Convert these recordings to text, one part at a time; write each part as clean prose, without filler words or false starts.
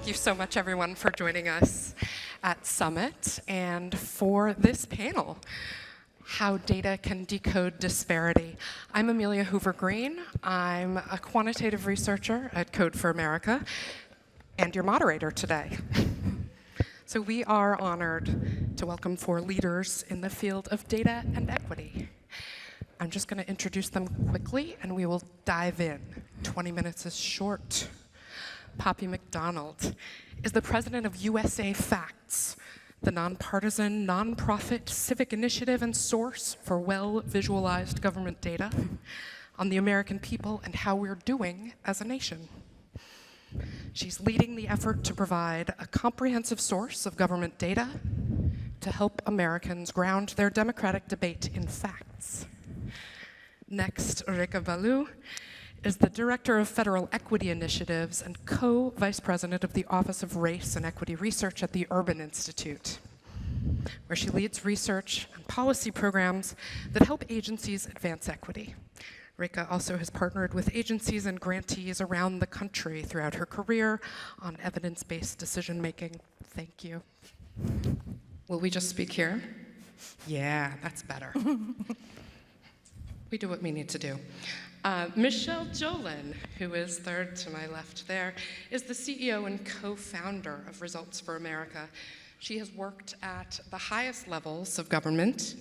Thank you so much, everyone, for joining us at Summit and for this panel, How Data Can Decode Disparity. I'm Amelia Hoover Green. I'm a quantitative researcher at Code for America and your moderator today. So we are honored to welcome 4 leaders in the field of data and equity. I'm just going to introduce them quickly, and we will dive in. 20 minutes is short. Poppy MacDonald is the president of USA Facts, the nonpartisan, nonprofit civic initiative and source for well-visualized government data on the American people and how we're doing as a nation. She's leading the effort to provide a comprehensive source of government data to help Americans ground their democratic debate in facts. Next, Rekha Balu is the Director of Federal Equity Initiatives and co-Vice President of the Office of Race and Equity Research at the Urban Institute, where she leads research and policy programs that help agencies advance equity. Rekha also has partnered with agencies and grantees around the country throughout her career on evidence-based decision-making. Thank you. Will we just speak here? Yeah, that's better. We do what we need to do. Michele Jolin, who is third to my left there, is the CEO and co-founder of Results for America. She has worked at the highest levels of government,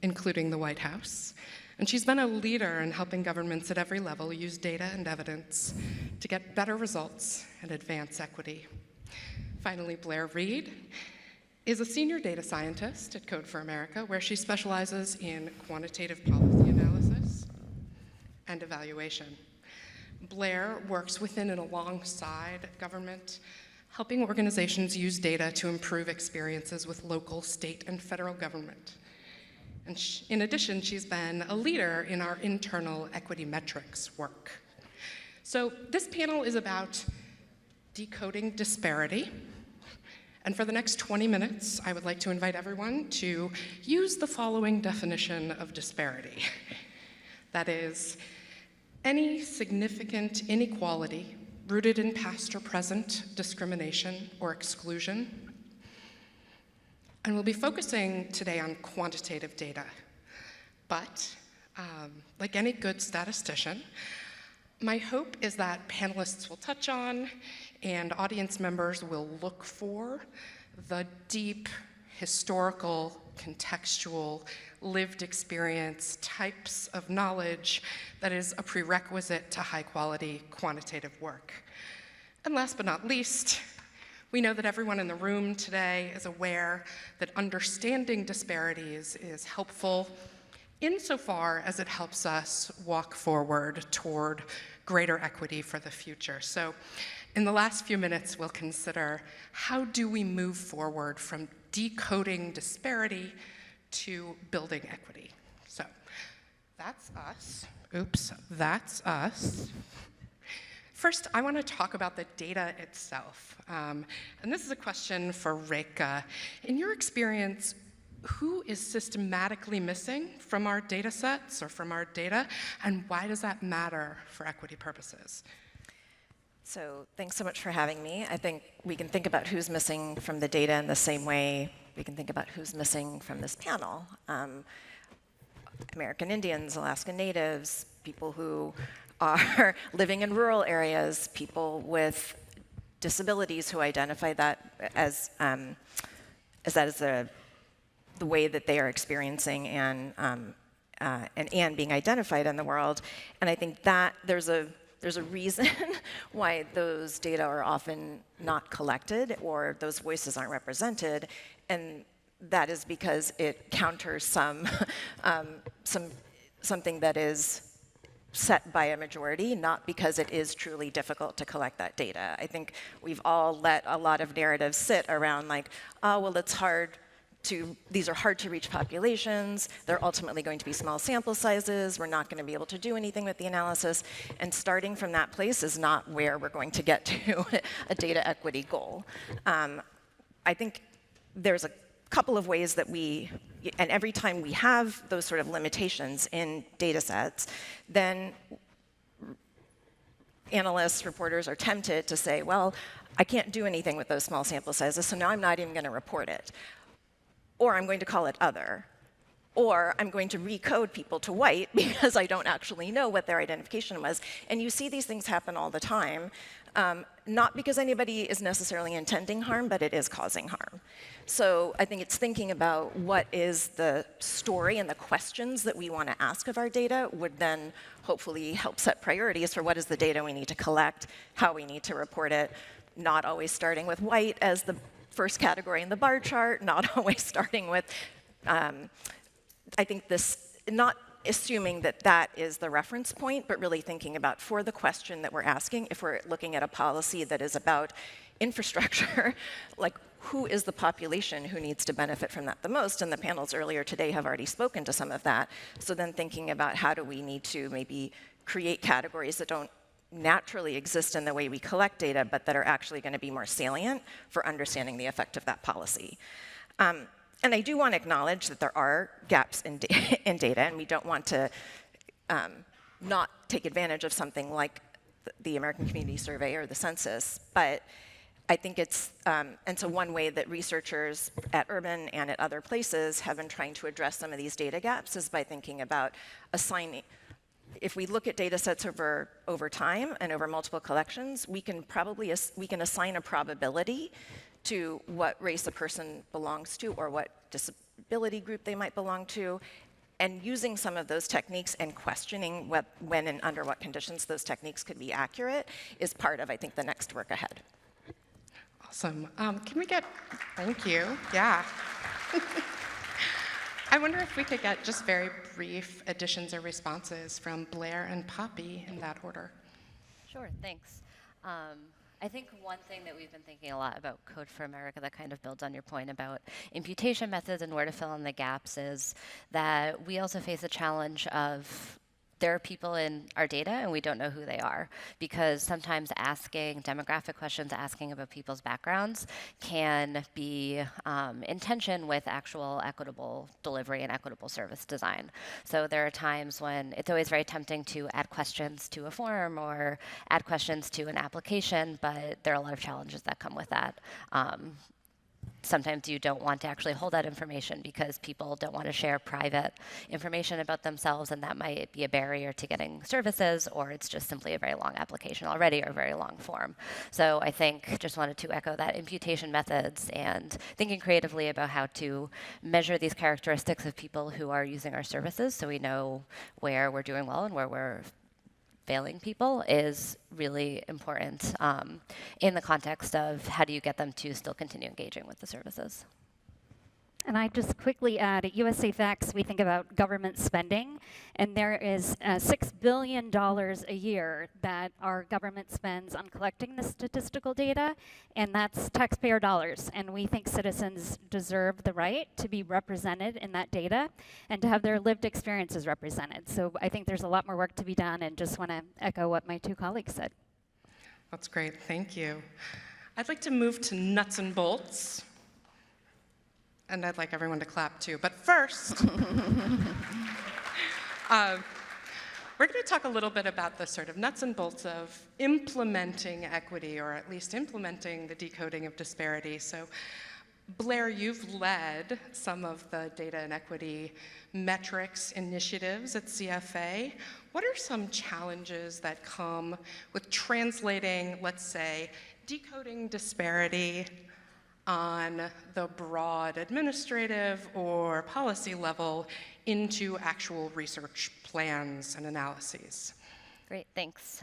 including the White House, and she's been a leader in helping governments at every level use data and evidence to get better results and advance equity. Finally, Blair Read is a senior data scientist at Code for America, where she specializes in quantitative policy analysis and evaluation. Blair works within and alongside government, helping organizations use data to improve experiences with local, state, and federal government. And in addition, she's been a leader in our internal equity metrics work. So this panel is about decoding disparity. And for the next 20 minutes, I would like to invite everyone to use the following definition of disparity. That is, any significant inequality rooted in past or present discrimination or exclusion. And we'll be focusing today on quantitative data. But like any good statistician, my hope is that panelists will touch on and audience members will look for the deep, historical, contextual, lived experience types of knowledge that is a prerequisite to high-quality quantitative work. And last but not least, we know that everyone in the room today is aware that understanding disparities is helpful insofar as it helps us walk forward toward greater equity for the future. So in the last few minutes, we'll consider how do we move forward from decoding disparity to building equity. So that's us. Oops, that's us. First, I want to talk about the data itself. And this is a question for Rekha. In your experience, who is systematically missing from our data sets or from our data, and why does that matter for equity purposes? So thanks so much for having me. I think we can think about who's missing from the data in the same way we can think about who's missing from this panel. American Indians, Alaska Natives, people who are living in rural areas, people with disabilities who identify that as the way that they are experiencing and being identified in the world. And I think that there's a reason why those data are often not collected or those voices aren't represented, and that is because it counters something that is set by a majority, not because it is truly difficult to collect that data. I think we've all let a lot of narratives sit around like, oh, well, it's hard these are hard to reach populations, they're ultimately going to be small sample sizes, we're not going to be able to do anything with the analysis, and starting from that place is not where we're going to get to a data equity goal. I think there's a couple of ways that and every time we have those sort of limitations in data sets, then analysts, reporters are tempted to say, well, I can't do anything with those small sample sizes, so now I'm not even going to report it. Or I'm going to call it other. Or I'm going to recode people to white because I don't actually know what their identification was. And you see these things happen all the time, not because anybody is necessarily intending harm, but it is causing harm. So I think it's thinking about what is the story and the questions that we want to ask of our data would then hopefully help set priorities for what is the data we need to collect, how we need to report it, not always starting with white as the first category in the bar chart, not always starting with I think this, not assuming that that is the reference point, but really thinking about for the question that we're asking, if we're looking at a policy that is about infrastructure, like who is the population who needs to benefit from that the most? And the panels earlier today have already spoken to some of that. So then thinking about how do we need to maybe create categories that don't naturally exist in the way we collect data, but that are actually going to be more salient for understanding the effect of that policy. And I do want to acknowledge that there are gaps in data, and we don't want to not take advantage of something like the American Community Survey or the census. But I think it's, and so one way that researchers at Urban and at other places have been trying to address some of these data gaps is by thinking about assigning, if we look at data sets over time and over multiple collections, we can assign a probability to what race a person belongs to or what disability group they might belong to, and using some of those techniques and questioning when and under what conditions those techniques could be accurate is part of, I think, the next work ahead. Awesome. Can we get, thank you, yeah. I wonder if we could get just very brief additions or responses from Blair and Poppy in that order. Sure, thanks. I think one thing that we've been thinking a lot about Code for America that kind of builds on your point about imputation methods and where to fill in the gaps is that we also face a challenge of there are people in our data and we don't know who they are, because sometimes asking demographic questions, asking about people's backgrounds can be in tension with actual equitable delivery and equitable service design. So there are times when it's always very tempting to add questions to a form or add questions to an application, but there are a lot of challenges that come with that. Sometimes you don't want to actually hold that information because people don't want to share private information about themselves, and that might be a barrier to getting services, or it's just simply a very long application already or a very long form. So I think just wanted to echo that imputation methods and thinking creatively about how to measure these characteristics of people who are using our services so we know where we're doing well and where we're failing people is really important in the context of how do you get them to still continue engaging with the services. And I just quickly add, at USA Facts, we think about government spending, and there is $6 billion a year that our government spends on collecting the statistical data, and that's taxpayer dollars. And we think citizens deserve the right to be represented in that data and to have their lived experiences represented. So I think there's a lot more work to be done, and just want to echo what my two colleagues said. That's great, thank you. I'd like to move to nuts and bolts. And I'd like everyone to clap too. But first, we're going to talk a little bit about the sort of nuts and bolts of implementing equity, or at least implementing the decoding of disparity. So Blair, you've led some of the data and equity metrics initiatives at CFA. What are some challenges that come with translating, let's say, decoding disparity on the broad administrative or policy level into actual research plans and analyses? Great, thanks.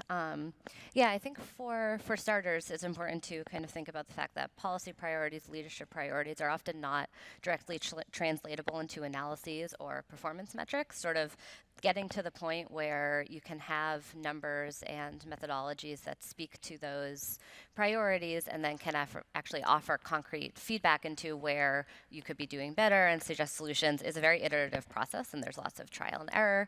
Yeah, I think for starters, it's important to kind of think about the fact that policy priorities, leadership priorities are often not directly translatable into analyses or performance metrics, sort of getting to the point where you can have numbers and methodologies that speak to those priorities and then can actually offer concrete feedback into where you could be doing better and suggest solutions is a very iterative process, and there's lots of trial and error.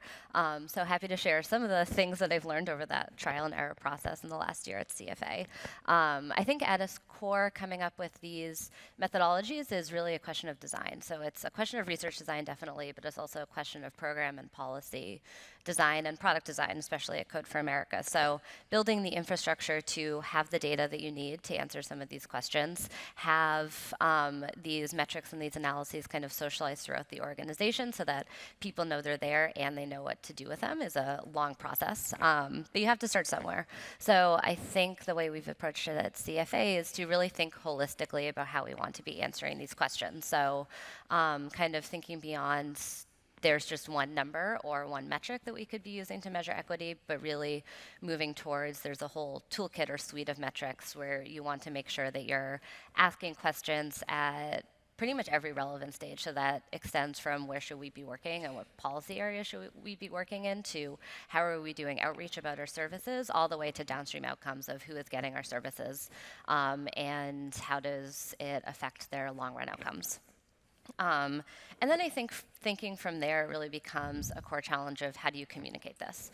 So happy to share some of the things that I've learned over that trial and error process in the last year at CFA. I think at its core, coming up with these methodologies is really a question of design. So it's a question of research design, definitely, but it's also a question of program and policy design and product design, especially at Code for America. So building the infrastructure to have the data that you need to answer some of these questions, have these metrics and these analyses kind of socialized throughout the organization so that people know they're there and they know what to do with them is a long process. But you have to start somewhere. So I think the way we've approached it at CFA is to really think holistically about how we want to be answering these questions. So kind of thinking beyond there's just one number or one metric that we could be using to measure equity, but really moving towards there's a whole toolkit or suite of metrics where you want to make sure that you're asking questions at pretty much every relevant stage. So that extends from where should we be working and what policy area should we be working in to how are we doing outreach about our services, all the way to downstream outcomes of who is getting our services and how does it affect their long-run outcomes. And then I think thinking from there really becomes a core challenge of how do you communicate this.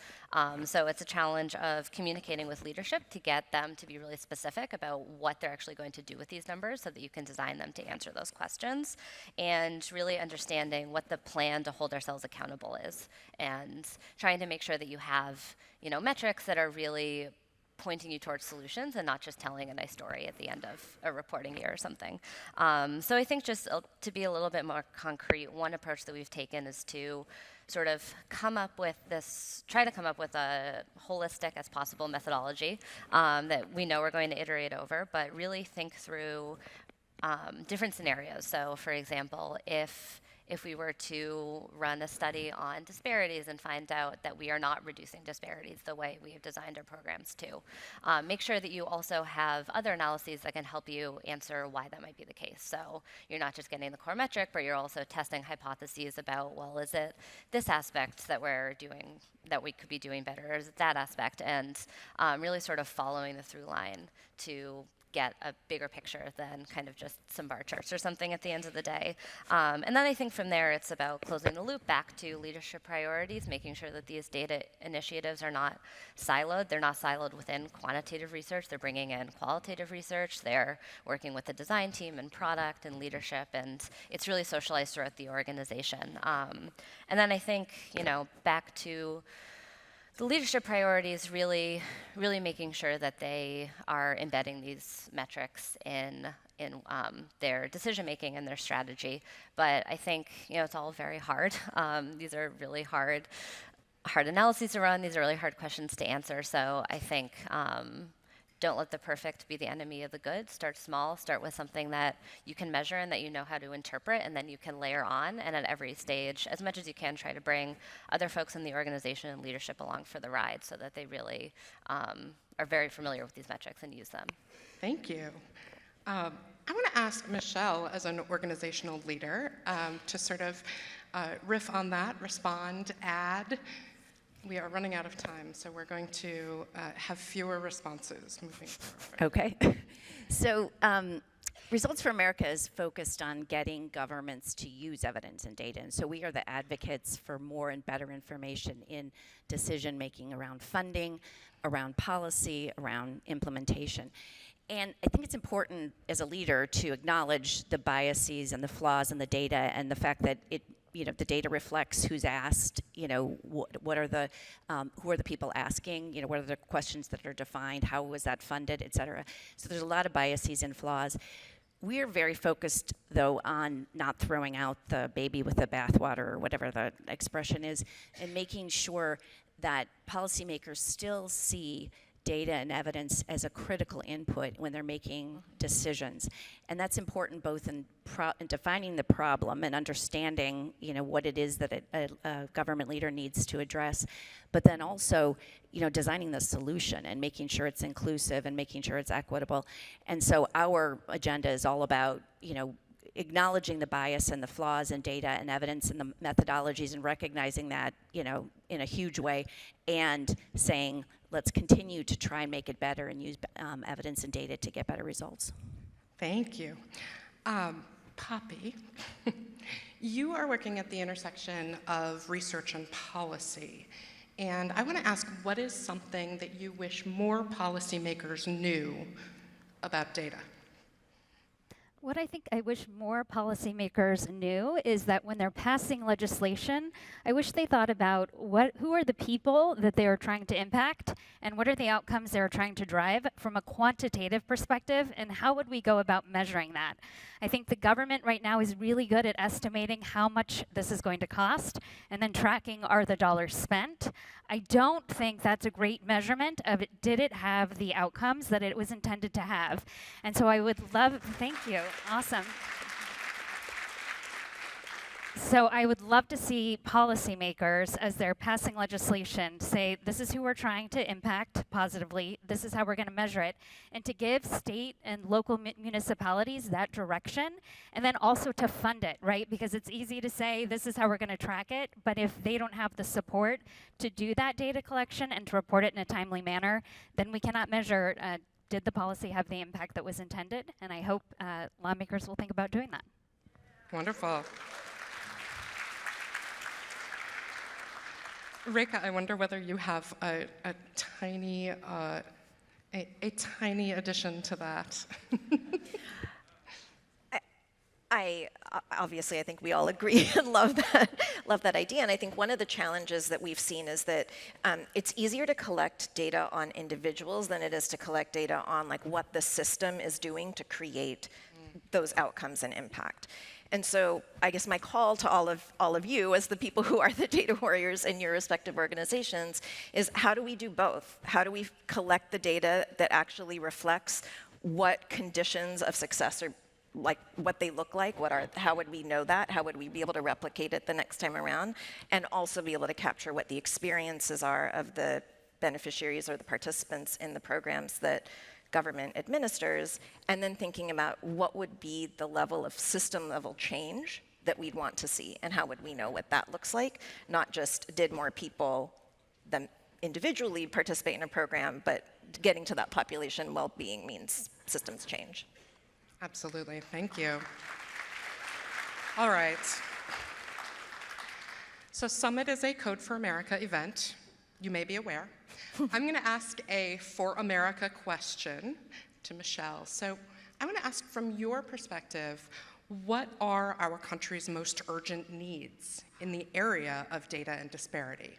So it's a challenge of communicating with leadership to get them to be really specific about what they're actually going to do with these numbers so that you can design them to answer those questions, and really understanding what the plan to hold ourselves accountable is, and trying to make sure that you have, you know, metrics that are really pointing you towards solutions and not just telling a nice story at the end of a reporting year or something. So I think just to be a little bit more concrete, one approach that we've taken is to sort of try to come up with a holistic as possible methodology that we know we're going to iterate over, but really think through different scenarios. So for example, if we were to run a study on disparities and find out that we are not reducing disparities the way we have designed our programs to, make sure that you also have other analyses that can help you answer why that might be the case. So you're not just getting the core metric, but you're also testing hypotheses about, well, is it this aspect that we're doing that we could be doing better, or is it that aspect? And really sort of following the through line to get a bigger picture than kind of just some bar charts or something at the end of the day. And then I think from there it's about closing the loop back to leadership priorities, making sure that these data initiatives are not siloed. They're not siloed within quantitative research. They're bringing in qualitative research. They're working with the design team and product and leadership, and it's really socialized throughout the organization. And then I think, you know, back to the leadership priorities, really making sure that they are embedding these metrics in their decision making and their strategy. But I think, you know, it's all very hard. These are really hard analyses to run. These are really hard questions to answer. So I think don't let the perfect be the enemy of the good. Start small. Start with something that you can measure and that you know how to interpret, and then you can layer on. And at every stage, as much as you can, try to bring other folks in the organization and leadership along for the ride so that they really are very familiar with these metrics and use them. Thank you. I want to ask Michele, as an organizational leader, to sort of riff on that, respond, add. We are running out of time, so we're going to have fewer responses moving forward. Okay. So Results for America is focused on getting governments to use evidence and data. And so we are the advocates for more and better information in decision making around funding, around policy, around implementation. And I think it's important as a leader to acknowledge the biases and the flaws in the data, and the fact that the data reflects who's asked, what are the, who are the people asking, what are the questions that are defined, how was that funded, et cetera. So there's a lot of biases and flaws. We're very focused, though, on not throwing out the baby with the bathwater, or whatever the expression is, and making sure that policymakers still see data and evidence as a critical input when they're making decisions. And that's important both in defining the problem and understanding, what it is that a government leader needs to address, but then also, designing the solution and making sure it's inclusive and making sure it's equitable. And so our agenda is all about, acknowledging the bias and the flaws in data and evidence and the methodologies, and recognizing that, in a huge way, and saying, let's continue to try and make it better and use evidence and data to get better results. Thank you. Poppy, you are working at the intersection of research and policy. And I want to ask, what is something that you wish more policymakers knew about data? What I think I wish more policymakers knew is that when they're passing legislation, I wish they thought about who are the people that they are trying to impact and what are the outcomes they're trying to drive from a quantitative perspective, and how would we go about measuring that? I think the government right now is really good at estimating how much this is going to cost and then tracking, are the dollars spent? I don't think that's a great measurement of did it have the outcomes that it was intended to have. And so I would love, thank you, awesome. So I would love to see policymakers, as they're passing legislation, say, this is who we're trying to impact positively, this is how we're going to measure it, and to give state and local municipalities that direction, and then also to fund it, right? Because it's easy to say, this is how we're going to track it, but if they don't have the support to do that data collection and to report it in a timely manner, then we cannot measure, did the policy have the impact that was intended? And I hope lawmakers will think about doing that. Wonderful. Rekha, I wonder whether you have a tiny addition to that. Obviously, I think we all agree and love that idea. And I think one of the challenges that we've seen is that it's easier to collect data on individuals than it is to collect data on like what the system is doing to create those outcomes and impact. And so I guess my call to all of you as the people who are the data warriors in your respective organizations is, how do we do both? How do we collect the data that actually reflects what conditions of success are, like what they look like, how would we know that? How would we be able to replicate it the next time around? And also be able to capture what the experiences are of the beneficiaries or the participants in the programs that government administers, and then thinking about what would be the level of system level change that we'd want to see, and how would we know what that looks like? Not just did more people than individually participate in a program, but getting to that population well-being means systems change. Absolutely, thank you. All right. So Summit is a Code for America event, you may be aware. I'm going to ask a For America question to Michele. So I want to ask, from your perspective, what are our country's most urgent needs in the area of data and disparity?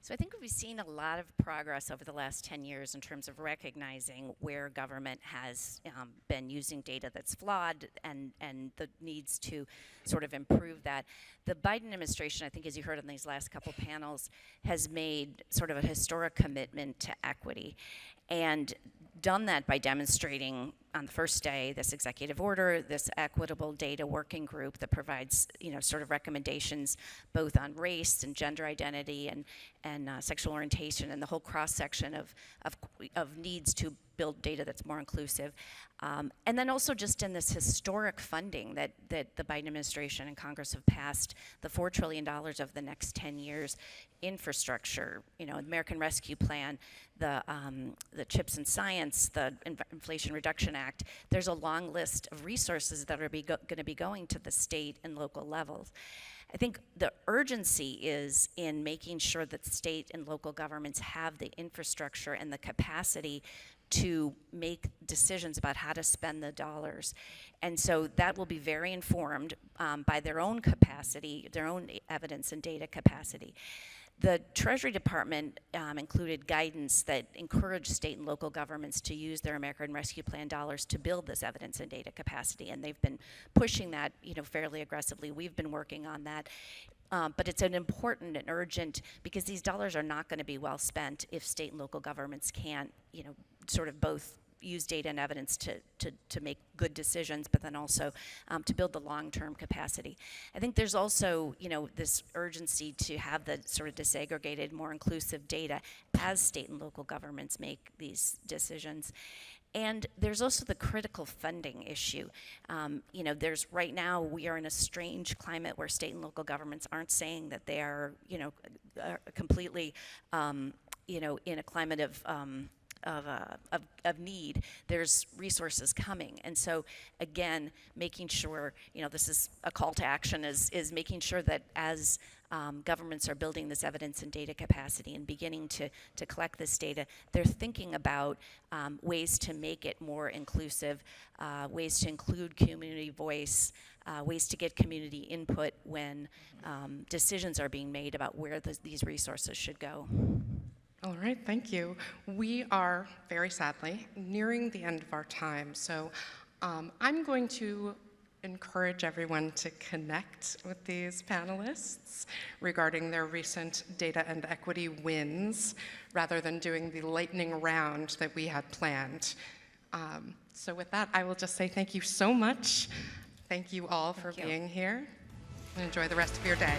So I think we've seen a lot of progress over the last 10 years in terms of recognizing where government has been using data that's flawed and the needs to sort of improve that. The Biden administration, I think as you heard on these last couple panels, has made sort of a historic commitment to equity, and done that by demonstrating on the first day this executive order, this equitable data working group that provides, sort of recommendations both on race and gender identity and sexual orientation, and the whole cross section of needs to build data that's more inclusive. And then also just in this historic funding that the Biden administration and Congress have passed, the $4 trillion of the next 10 years, infrastructure, American Rescue Plan, the CHIPS and Science, the Inflation Reduction Act. There's a long list of resources that are going to be going to the state and local levels. I think the urgency is in making sure that state and local governments have the infrastructure and the capacity to make decisions about how to spend the dollars. And so that will be very informed by their own capacity, their own evidence and data capacity. The Treasury Department included guidance that encouraged state and local governments to use their American Rescue Plan dollars to build this evidence and data capacity, and they've been pushing that, fairly aggressively. We've been working on that. But it's an important and urgent, because these dollars are not going to be well spent if state and local governments can't, sort of both use data and evidence to make good decisions, but then also to build the long-term capacity. I think there's also, this urgency to have the sort of disaggregated, more inclusive data as state and local governments make these decisions. And there's also the critical funding issue. There's right now, we are in a strange climate where state and local governments aren't saying that they are, completely, in a climate of need. There's resources coming. And so again, making sure, this is a call to action, is making sure that as governments are building this evidence and data capacity and beginning to collect this data, they're thinking about ways to make it more inclusive, ways to include community voice, ways to get community input when decisions are being made about where these resources should go. All right, thank you. We are, very sadly, nearing the end of our time, so I'm going to encourage everyone to connect with these panelists regarding their recent data and equity wins, rather than doing the lightning round that we had planned. So with that, I will just say thank you so much. Thank you all for being here, and enjoy the rest of your day.